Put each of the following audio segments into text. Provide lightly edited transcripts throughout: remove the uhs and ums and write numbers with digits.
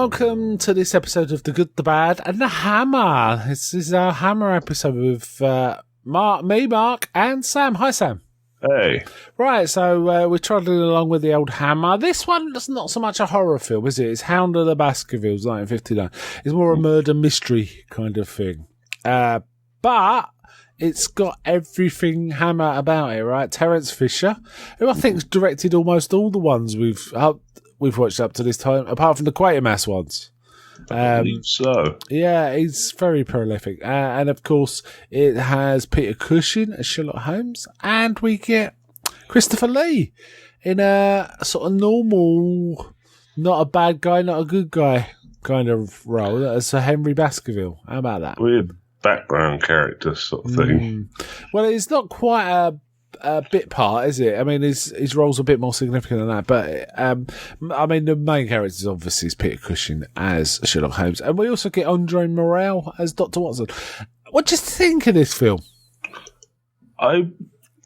welcome to this episode of The Good, the Bad, and the Hammer. This is our Hammer episode with Mark, and Sam. Hi, Sam. Hey. Right, so we're trotting along with the old Hammer. This one's not so much a horror film, is it? It's Hound of the Baskervilles, 1959. It's more a murder mystery kind of thing. But it's got everything Hammer about it, right? Terence Fisher, who I think's directed almost all the ones we've watched up to this time, apart from the Quatermass ones. I believe so. Yeah, he's very prolific. And of course, it has Peter Cushing as Sherlock Holmes, and we get Christopher Lee in a sort of normal, not a bad guy, not a good guy kind of role as Sir Henry Baskerville. How about that? Weird background character sort of thing. Well, it's not quite a bit part, is it? I mean, his role's a bit more significant than that. But, I mean, the main character obviously is Peter Cushing as Sherlock Holmes. And we also get Andre Morel as Dr. Watson. What do you think of this film? I'm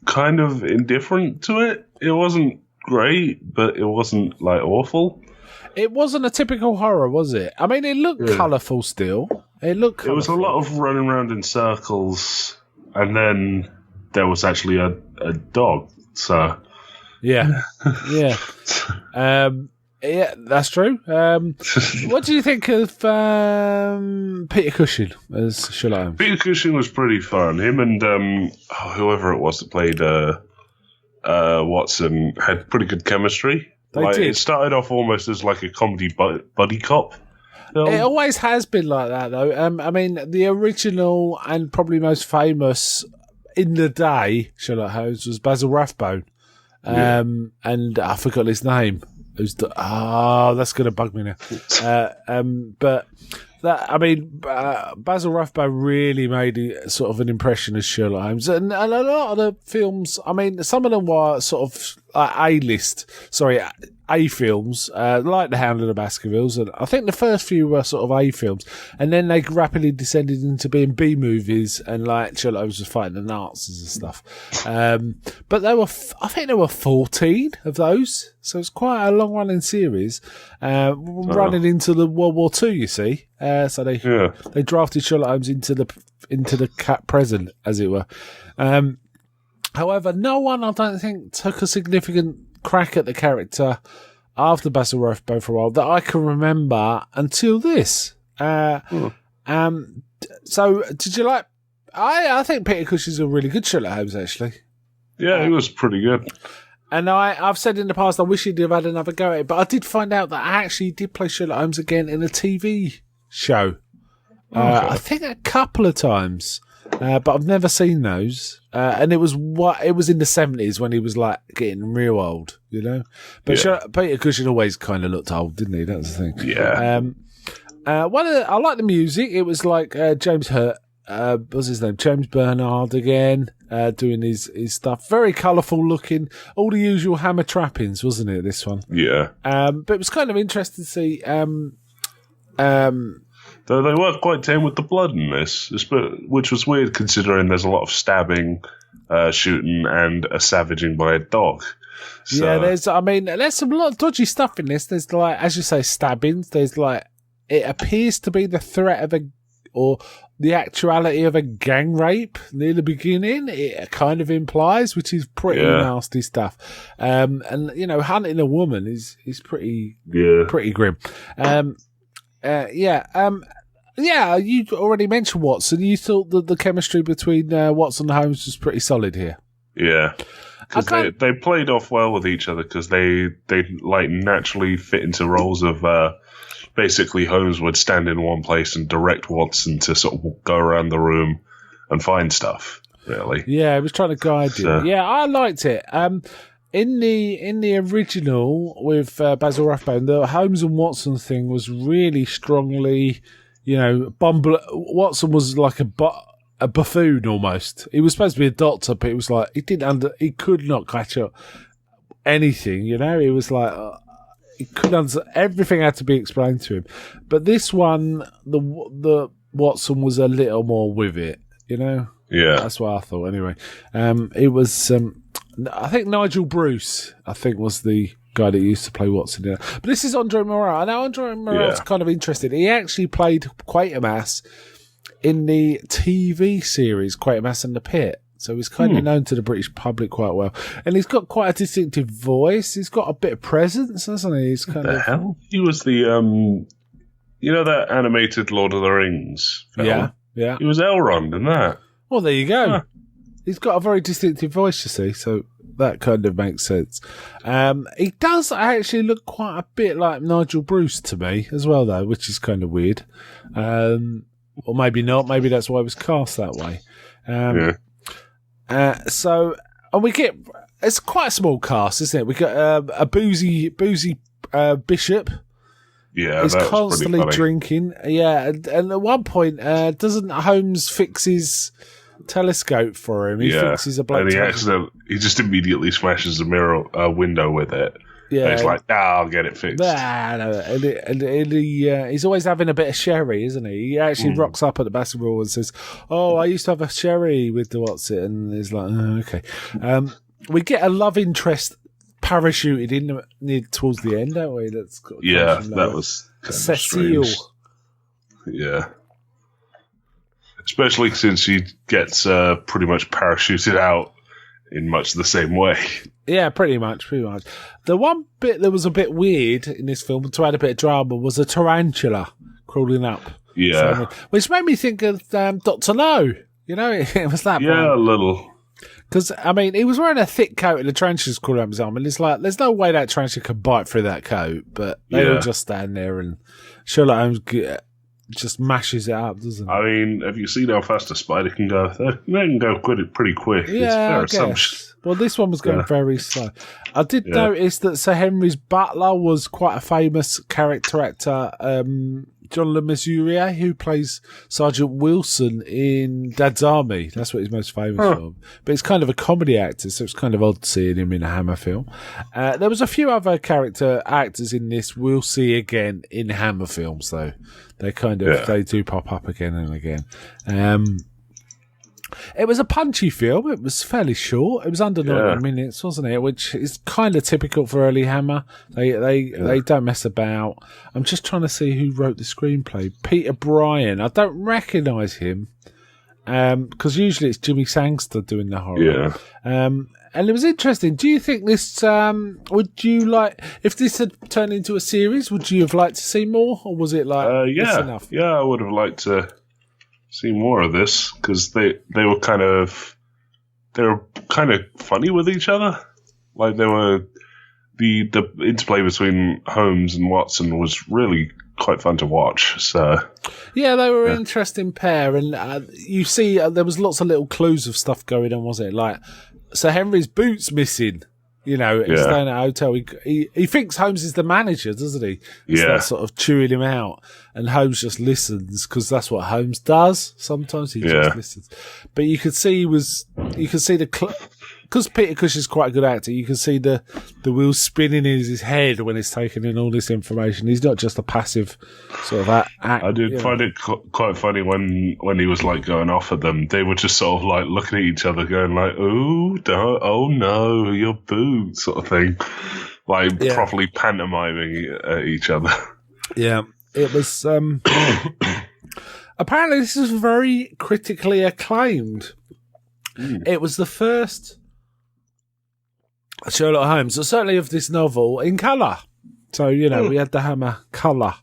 kind of indifferent to it. It wasn't great, but it wasn't, awful. It wasn't a typical horror, was it? I mean, it looked colourful still. It was a lot of running around in circles, and then there was actually a dog. So yeah. Yeah, that's true. What do you think of Peter Cushing as Sherlock Holmes? Peter Cushing was pretty fun. Him and whoever it was that played Watson had pretty good chemistry. They did. It started off almost as like a comedy buddy cop film. It always has been like that, though. I mean, the original and probably most famous in the day Sherlock Holmes was Basil Rathbone. And I forgot his name. That's going to bug me now. But that, I mean, Basil Rathbone really made sort of an impression as Sherlock Holmes. And a lot of the films, I mean, some of them were sort of A films, like The Hound of the Baskervilles, and I think the first few were sort of A films, and then they rapidly descended into being B movies, and like Sherlock Holmes was fighting the Nazis and stuff. But I think there were 14 of those, so it's quite a long running series, running into the World War II. You see, so they drafted Sherlock Holmes into the present, as it were. However, no one, I don't think, took a significant crack at the character after Basil Rathbone for a while that I can remember until this. So, did you like? I think Peter Cushing's a really good Sherlock Holmes, actually. Yeah, he was pretty good. And I've said in the past I wish he'd have had another go at it, but I did find out that I actually did play Sherlock Holmes again in a TV show. I think a couple of times. But I've never seen those, and it was in the 70s when he was like getting real old, you know. But Peter Cushing always kind of looked old, didn't he? That's the thing. Yeah. I like the music. It was like James what's his name? James Bernard again, doing his stuff. Very colourful looking, all the usual Hammer trappings, wasn't it? This one. Yeah. But it was kind of interesting to see. Though they weren't quite tame with the blood in this, which was weird considering there's a lot of stabbing, shooting, and a savaging by a dog. So. Yeah, there's some lot of dodgy stuff in this. There's like, as you say, stabbings. There's like, it appears to be the threat of or the actuality of a gang rape near the beginning. It kind of implies, which is pretty nasty stuff. And you know, hunting a woman is pretty grim. You already mentioned Watson. You thought that the chemistry between Watson and Holmes was pretty solid here. Yeah, because they played off well with each other because they like naturally fit into roles of basically Holmes would stand in one place and direct Watson to sort of go around the room and find stuff. Really, yeah, he was trying to guide you. Yeah, I liked it. In the original with Basil Rathbone, the Holmes and Watson thing was really strongly, you know, Watson was like a buffoon almost. He was supposed to be a doctor, but it was like he could not catch up anything. You know, he was like he couldn't everything had to be explained to him. But this one, the Watson was a little more with it. You know, that's what I thought. Anyway, it was. I think Nigel Bruce, was the guy that used to play Watson in it. But this is Andre Morel. And now Andre Morel's kind of interesting. He actually played Quatermass in the TV series Quatermass and the Pit. So he's kind of known to the British public quite well. And he's got quite a distinctive voice. He's got a bit of presence, hasn't he? He's kind of... hell? He was the, you know that animated Lord of the Rings film? Yeah. He was Elrond in that. Well, there you go. Huh. He's got a very distinctive voice, you see, so that kind of makes sense. He does actually look quite a bit like Nigel Bruce to me as well, though, which is kind of weird. Or maybe not. Maybe that's why he was cast that way. So, and we get, it's quite a small cast, isn't it? We got a boozy bishop. Yeah, he's constantly drinking. Yeah, and at one point, doesn't Holmes fix his telescope for him? He fixes a black. And he just immediately smashes a window with it. Yeah, and it's like, I'll get it fixed. He's always having a bit of sherry, isn't he? He actually rocks up at the Baskervilles and says, I used to have a sherry with the what's it, and he's like, okay. We get a love interest parachuted in towards the end, don't we? That's that was Cecile. Yeah, especially since she gets pretty much parachuted out in much the same way. Yeah, pretty much. The one bit that was a bit weird in this film, to add a bit of drama, was a tarantula crawling up. Yeah, which made me think of Dr. No. You know, it was that. Yeah, a little. Because, I mean, he was wearing a thick coat and the tarantula's crawling up his arm, and it's like, there's no way that tarantula could bite through that coat, but they all just stand there, and Sherlock Holmes just mashes it up, doesn't he? I mean, have you seen how fast a spider can go? They can go pretty quick. Yeah, it's fair assumption. Well, this one was going very slow. I did notice that Sir Henry's butler was quite a famous character actor, John Le Mesurier, who plays Sergeant Wilson in Dad's Army. That's what he's most famous for. But he's kind of a comedy actor, so it's kind of odd seeing him in a Hammer film. There was a few other character actors in this we'll see again in Hammer films, though. They kind of they do pop up again and again. It was a punchy film. It was fairly short. It was under 90 minutes, wasn't it? Which is kind of typical for early Hammer. They don't mess about. I'm just trying to see who wrote the screenplay. Peter Bryan. I don't recognise him because usually it's Jimmy Sangster doing the horror. Yeah. And it was interesting. Do you think this, would you like, if this had turned into a series, would you have liked to see more? Or was it like, this enough? Yeah, I would have liked to see more of this because they were kind of funny with each other. Like they were, the interplay between Holmes and Watson was really quite fun to watch. So yeah, they were an interesting pair, and you see there was lots of little clues of stuff going on, wasn't it? Like Sir Henry's boots missing. You know, he's staying at a hotel. He thinks Holmes is the manager, doesn't he? He starts sort of chewing him out, and Holmes just listens because that's what Holmes does. Sometimes he just listens. But you could see because Peter Cush is quite a good actor. You can see the wheels spinning in his head when he's taking in all this information. He's not just a passive sort of act. I did find it quite funny when he was like going off at them. They were just sort of like looking at each other, going like, "Oh no, your boots," sort of thing, like properly pantomiming at each other. Yeah, it was. Apparently, this is very critically acclaimed. It was the first Sherlock Holmes, or certainly of this novel, in colour. So, you know, we had the Hammer colour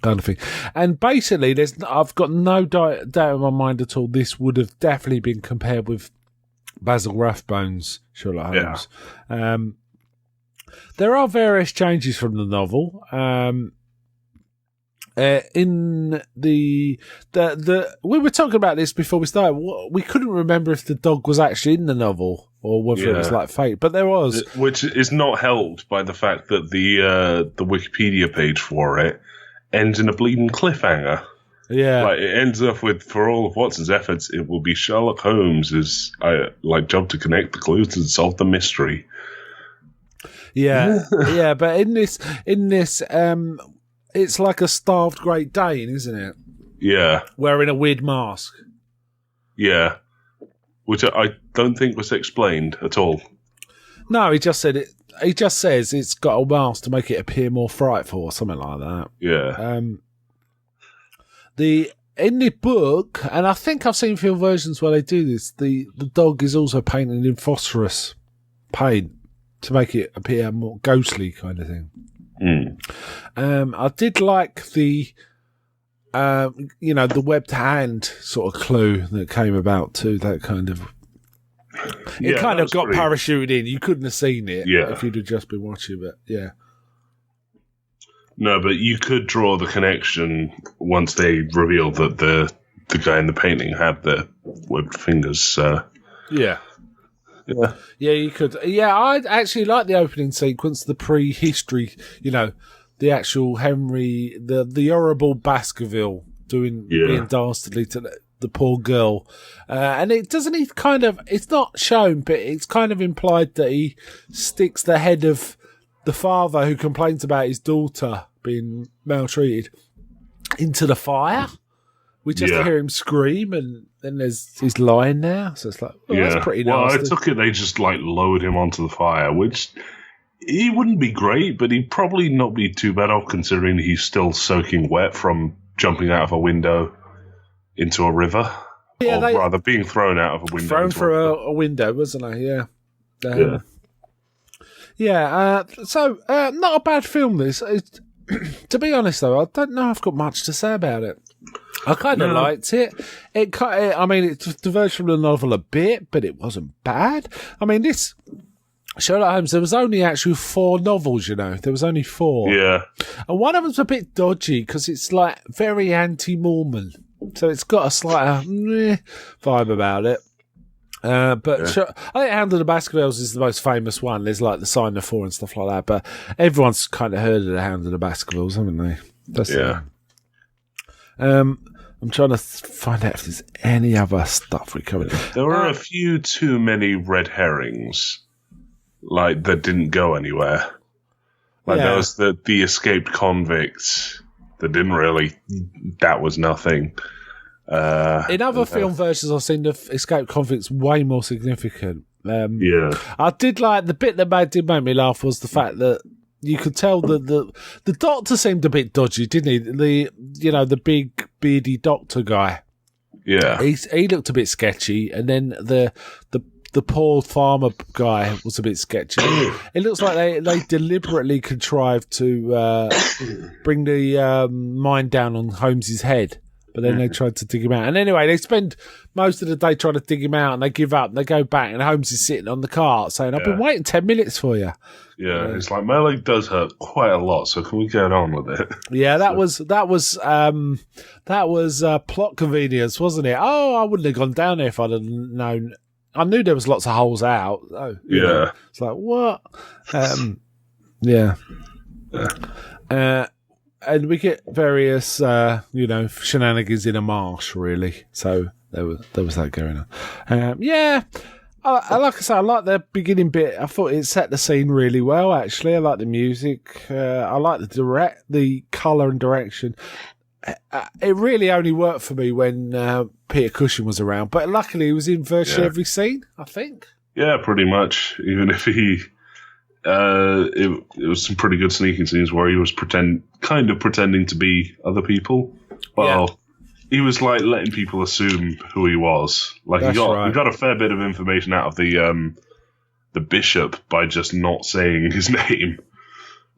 kind of thing. And basically, I've got no doubt in my mind at all, this would have definitely been compared with Basil Rathbone's Sherlock Holmes. Yeah. There are various changes from the novel. In the we were talking about this before we started. We couldn't remember if the dog was actually in the novel or whether it was like fake, but there was, which is not helped by the fact that the Wikipedia page for it ends in a bleeding cliffhanger. Yeah, like it ends up with, for all of Watson's efforts, it will be Sherlock Holmes's job to connect the clues and solve the mystery. Yeah, yeah, but in this. It's like a starved Great Dane, isn't it? Yeah. Wearing a weird mask. Yeah. Which I don't think was explained at all. No, he just said it. He just says it's got a mask to make it appear more frightful or something like that. Yeah. In the book, and I think I've seen film versions where they do this, the dog is also painted in phosphorus paint to make it appear more ghostly kind of thing. I did like the the webbed hand sort of clue that came about too. That kind of it kind of got parachuted in. You couldn't have seen it if you'd have just been watching it. Yeah. No, but you could draw the connection once they revealed that the guy in the painting had the webbed fingers. Yeah, you could. Yeah, I actually like the opening sequence, the prehistory. The actual Henry, the horrible Baskerville being dastardly to the poor girl, and it doesn't. He kind of. It's not shown, but it's kind of implied that he sticks the head of the father who complains about his daughter being maltreated into the fire. We just hear him scream, and then he's lying there. So it's like, that's pretty nasty. Well, I took it they just lowered him onto the fire, which he wouldn't be great, but he'd probably not be too bad off considering he's still soaking wet from jumping out of a window into a river, or rather being thrown out of a window. Thrown through a window, wasn't he? Yeah. So not a bad film. This. To be honest, though, I don't know I've got much to say about it. I kind of liked it. It diverged from the novel a bit, but it wasn't bad. I mean, this Sherlock Holmes, there was only actually 4 novels, There was only 4. Yeah. And one of them's a bit dodgy because it's like very anti-Mormon. So it's got a slight vibe about it. But sure, I think Hound of the Baskervilles is the most famous one. There's like the Sign of 4 and stuff like that. But everyone's kind of heard of the Hound of the Baskervilles, haven't they? I'm trying to find out if there's any other stuff we covered. There were a few too many red herrings, that didn't go anywhere. There was the escaped convicts that didn't really. That was nothing. In other film versions, I've seen the escaped convicts way more significant. I did like the bit that did make me laugh was the fact that you could tell that the doctor seemed a bit dodgy, didn't he? The big beardy doctor guy. Yeah, he looked a bit sketchy, and then the poor farmer guy was a bit sketchy. It looks like they deliberately contrived to bring the mine down on Holmes's head. But then they tried to dig him out. And anyway, they spend most of the day trying to dig him out, and they give up, and they go back, and Holmes is sitting on the cart saying, I've been waiting 10 minutes for you. Yeah, it's like, my leg does hurt quite a lot, so can we get on with it? Yeah, that was plot convenience, wasn't it? Oh, I wouldn't have gone down there if I'd have known. I knew there was lots of holes out. Oh, yeah. It's like, what? And we get various, shenanigans in a marsh, really. So there was that going on. Like I say, I like the beginning bit. I thought it set the scene really well, actually. I like the music. I like the colour and direction. It really only worked for me when Peter Cushing was around. But luckily, he was in virtually every scene, I think. Yeah, pretty much. Even if he... it was some pretty good sneaking scenes where he was pretending to be other people. Well, he was letting people assume who he was. He got a fair bit of information out of the bishop by just not saying his name,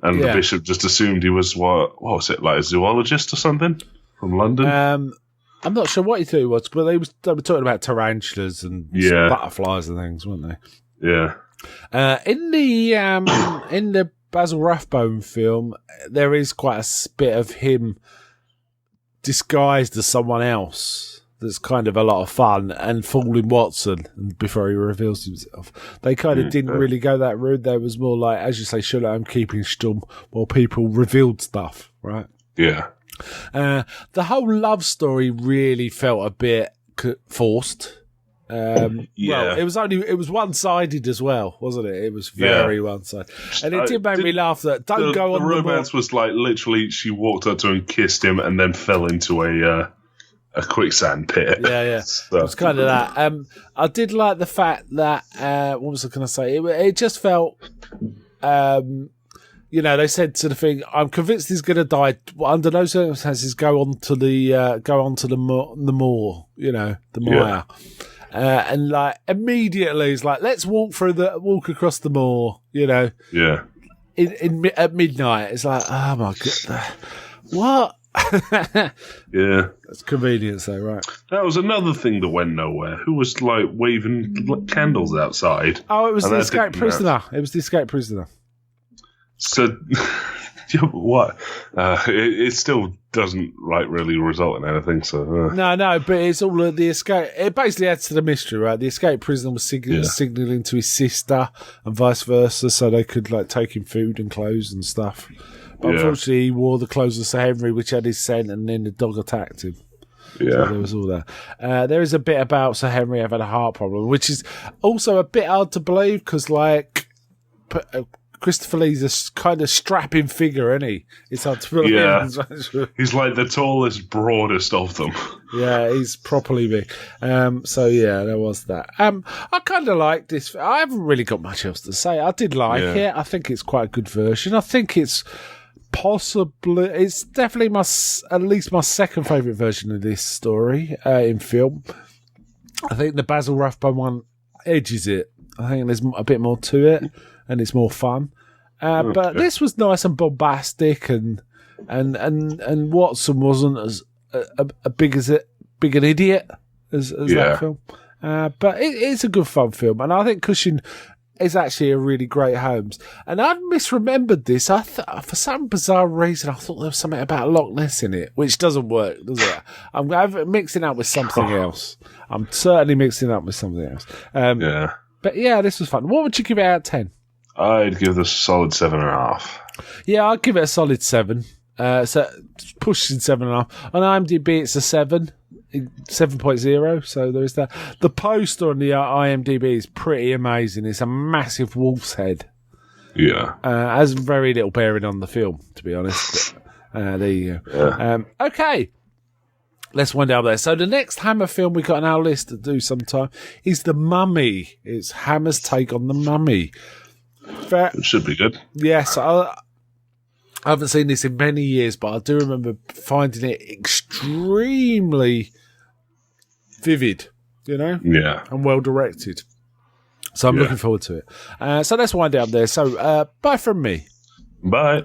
and the bishop just assumed he was what was it, a zoologist or something from London. I'm not sure what he thought he was, but they were talking about tarantulas and butterflies and things, weren't they? Yeah. In the Basil Rathbone film, there is quite a bit of him disguised as someone else. That's kind of a lot of fun, and fooling Watson before he reveals himself. They kind of didn't really go that route. There was more like, as you say, Sherlock Holmes keeping stum while people revealed stuff, right? Yeah. The whole love story really felt a bit forced. Well, it was one-sided as well, wasn't it? It was very one-sided, and it did make me laugh that the romance was literally she walked up to him, kissed him, and then fell into a a quicksand pit. Yeah. So. It was kind of that. I did like the fact that what was I going to say? It just felt. They said to the thing, I'm convinced he's going to die. Under no circumstances, go on to the moor, the mire. And like immediately, he's like, let's walk across the moor, Yeah. At midnight, it's like, oh my god, what? Yeah, that's convenience, though, right? That was another thing that went nowhere. Who was like waving candles outside? Oh, it was the escaped prisoner. It was the escaped prisoner. So, what? It still doesn't really result in anything. So no, but it's all of the escape. It basically adds to the mystery, right? The escaped prisoner was signaling to his sister and vice versa, so they could take him food and clothes and stuff. But unfortunately, he wore the clothes of Sir Henry, which had his scent, and then the dog attacked him. Yeah, so there was all that. There is a bit about Sir Henry having a heart problem, which is also a bit hard to believe because, Christopher Lee's a kind of strapping figure, isn't he? It's hard to believe. Yeah. He's like the tallest, broadest of them. Yeah, he's properly big. So, yeah, there was that. I kind of like this. I haven't really got much else to say. I did like it. I think it's quite a good version. I think it's definitely at least my second favourite version of this story in film. I think the Basil Rathbone one edges it. I think there's a bit more to it. And it's more fun, but this was nice and bombastic, and Watson wasn't as big an idiot as that film. But it's a good fun film, and I think Cushing is actually a really great Holmes. And I'd misremembered this. For some bizarre reason, I thought there was something about Loch Ness in it, which doesn't work, does it? I'm mixing up with something else. I'm certainly mixing up with something else. But yeah, this was fun. What would you give it out of 10? I'd give this a solid 7.5. Yeah, I'd give it a solid 7. So pushing 7.5. On IMDb, it's a 7, 7.0. So there is that. The poster on the IMDb is pretty amazing. It's a massive wolf's head. Yeah. Has very little bearing on the film, to be honest. But, there you go. Yeah. Okay. Let's wind up there. So the next Hammer film we got on our list to do sometime is The Mummy. It's Hammer's take on The Mummy. It should be good. Yes, I haven't seen this in many years, but I do remember finding it extremely vivid, Yeah. and well directed. So I'm looking forward to it. So let's wind it up there. So bye from me. Bye.